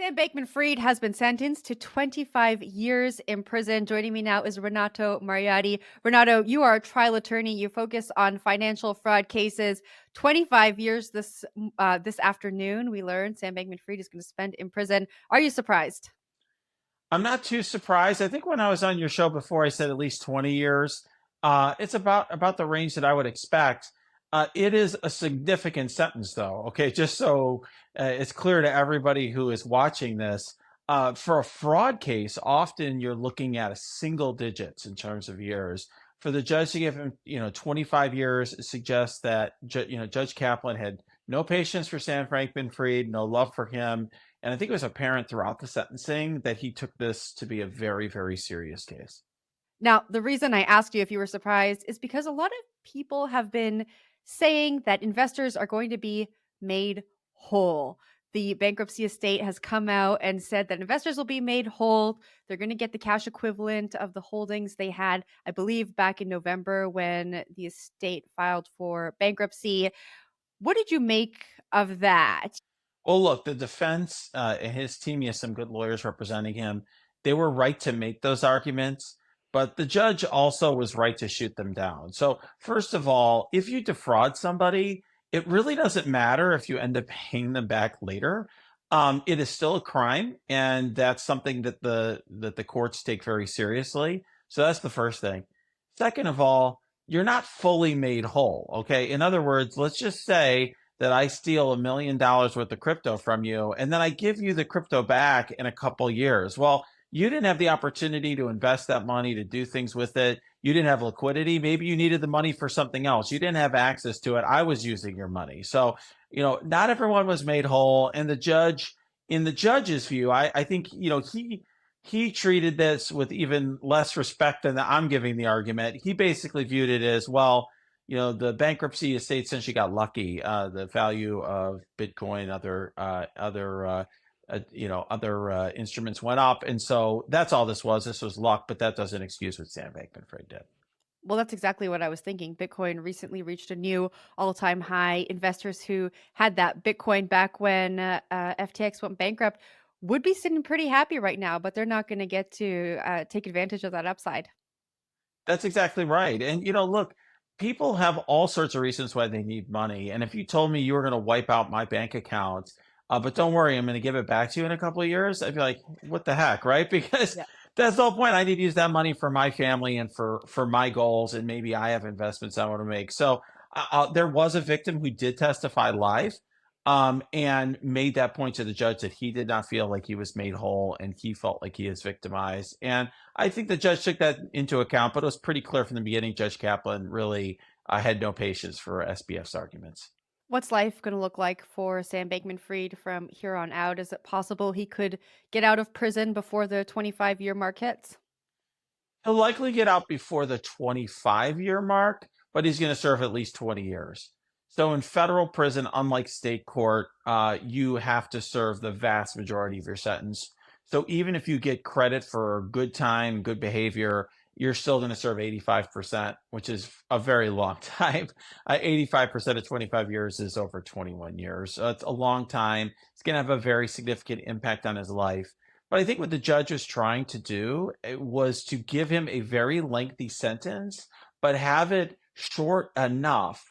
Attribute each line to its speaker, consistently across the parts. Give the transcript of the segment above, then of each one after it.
Speaker 1: Sam Bankman-Fried has been sentenced to 25 years in prison. Joining me now is Renato Mariotti. Renato, you are a trial attorney. You focus on financial fraud cases. 25 years this afternoon. We learned Sam Bankman-Fried is going to spend in prison. Are you surprised?
Speaker 2: I'm not too surprised. I think when I was on your show before, I said at least 20 years. It's about the range that I would expect. It is a significant sentence, though. Okay, just so it's clear to everybody who is watching this. For a fraud case, often you're looking at a single digits in terms of years. For the judge to give him, 25 years suggests that Judge Kaplan had no patience for Sam Bankman-Fried, no love for him, and I think it was apparent throughout the sentencing that he took this to be a very, very serious case.
Speaker 1: Now, the reason I asked you if you were surprised is because a lot of people have been saying that investors are going to be made whole. The bankruptcy estate has come out and said that investors will be made whole. They're going to get the cash equivalent of the holdings they had, I believe, back in November when the estate filed for bankruptcy. What did you make of that?
Speaker 2: Well, look, the defense and his team, he has some good lawyers representing him. They were right to make those arguments, but the judge also was right to shoot them down. So, first of all, if you defraud somebody, it really doesn't matter if you end up paying them back later. It is still a crime, and that's something that the courts take very seriously. So that's the first thing. Second of all, you're not fully made whole. Okay, in other words, let's just say that I steal $1 million worth of crypto from you, and then I give you the crypto back in a couple years. Well, you didn't have the opportunity to invest that money, to do things with it. You didn't have liquidity. Maybe you needed the money for something else. You didn't have access to it. I was using your money. So, not everyone was made whole. And the judge, in the judge's view, I think, he treated this with even less respect than I'm giving the argument. He basically viewed it as, well, the bankruptcy estate essentially got lucky. The value of Bitcoin, other instruments went up, and so that's all this was. This was luck, but that doesn't excuse what Sam Bankman-Fried did.
Speaker 1: Well, that's exactly what I was thinking. Bitcoin recently reached a new all-time high. Investors who had that Bitcoin back when FTX went bankrupt would be sitting pretty happy right now, but they're not going to get to take advantage of that upside.
Speaker 2: That's exactly right. And look, people have all sorts of reasons why they need money. And if you told me you were going to wipe out my bank account, but don't worry, I'm going to give it back to you in a couple of years, I'd be like, what the heck, right? Because
Speaker 1: Yeah.
Speaker 2: that's the whole point. I need to use that money for my family and for my goals, and maybe I have investments I want to make. So there was a victim who did testify live, and made that point to the judge that he did not feel like he was made whole, and he felt like he is victimized. And I think the judge took that into account, but it was pretty clear from the beginning Judge Kaplan really had no patience for SBF's arguments.
Speaker 1: What's life going to look like for Sam Bankman-Fried from here on out? Is it possible he could get out of prison before the 25-year mark hits?
Speaker 2: He'll likely get out before the 25-year mark, but he's going to serve at least 20 years. So in federal prison, unlike state court, you have to serve the vast majority of your sentence. So even if you get credit for good time, good behavior, you're still going to serve 85%, which is a very long time. 85% of 25 years is over 21 years. So it's a long time. It's going to have a very significant impact on his life. But I think what the judge was trying to do was to give him a very lengthy sentence, but have it short enough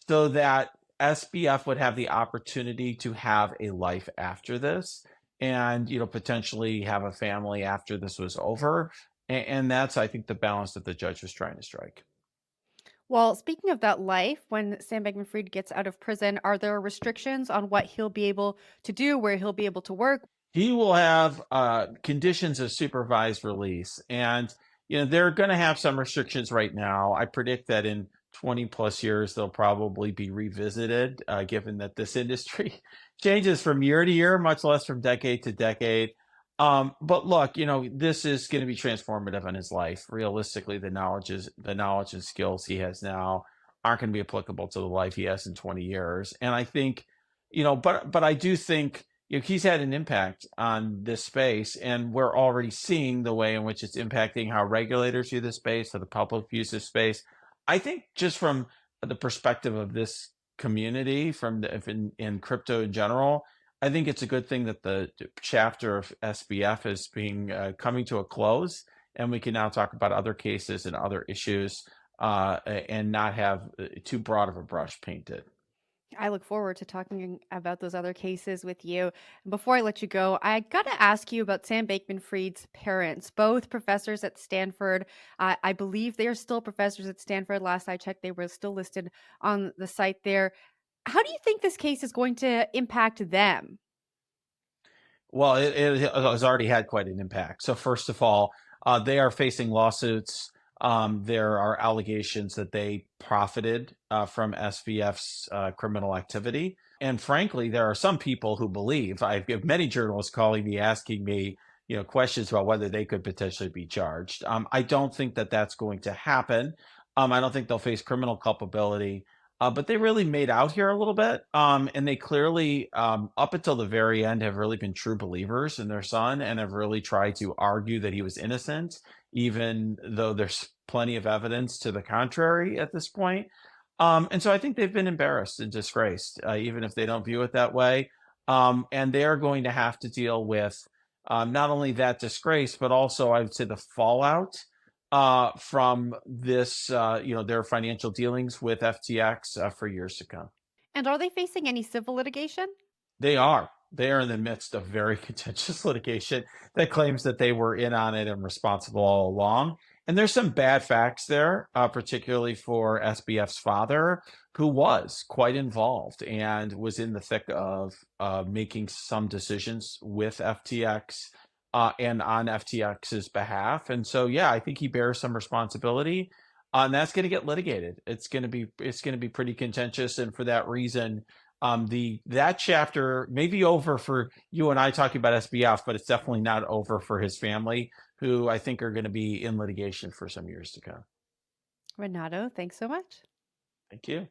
Speaker 2: so that SBF would have the opportunity to have a life after this, and potentially have a family after this was over. And that's, I think, the balance that the judge was trying to strike.
Speaker 1: Well, speaking of that life, when Sam Bankman-Fried gets out of prison, are there restrictions on what he'll be able to do, where he'll be able to work?
Speaker 2: He will have conditions of supervised release, and they're going to have some restrictions right now. I predict that in 20 plus years they'll probably be revisited, given that this industry changes from year to year, much less from decade to decade. But look, this is going to be transformative in his life. Realistically, the knowledge and skills he has now aren't going to be applicable to the life he has in 20 years. And I think, but I do think, he's had an impact on this space, and we're already seeing the way in which it's impacting how regulators view this space, how the public views this space. I think just from the perspective of this community, in crypto in general, I think it's a good thing that the chapter of SBF is being coming to a close, and we can now talk about other cases and other issues, and not have too broad of a brush painted.
Speaker 1: I look forward to talking about those other cases with you. Before I let you go, I got to ask you about Sam Bankman-Fried's parents, both professors at Stanford. I believe they are still professors at Stanford. Last I checked, they were still listed on the site there. How do you think this case is going to impact them?
Speaker 2: Well, it has already had quite an impact. So first of all, they are facing lawsuits. There are allegations that they profited from SVF's criminal activity. And frankly, there are some people who believe, I have many journalists calling me, asking me, questions about whether they could potentially be charged. I don't think that that's going to happen. I don't think they'll face criminal culpability. But they really made out here a little bit. And they clearly, up until the very end, have really been true believers in their son and have really tried to argue that he was innocent, even though there's plenty of evidence to the contrary at this point. And so I think they've been embarrassed and disgraced, even if they don't view it that way. And they are going to have to deal with not only that disgrace, but also, I would say, the fallout from this, their financial dealings with FTX for years to come.
Speaker 1: And are they facing any civil litigation?
Speaker 2: They are. They are in the midst of very contentious litigation that claims that they were in on it and responsible all along. And there's some bad facts there, particularly for SBF's father, who was quite involved and was in the thick of making some decisions with FTX and on FTX's behalf. And so, yeah, I think he bears some responsibility, and that's going to get litigated. It's going to be pretty contentious, and for that reason, the that chapter may be over for you and I talking about SBF, but it's definitely not over for his family, who I think are going to be in litigation for some years to come.
Speaker 1: Renato, thanks so much.
Speaker 2: Thank you.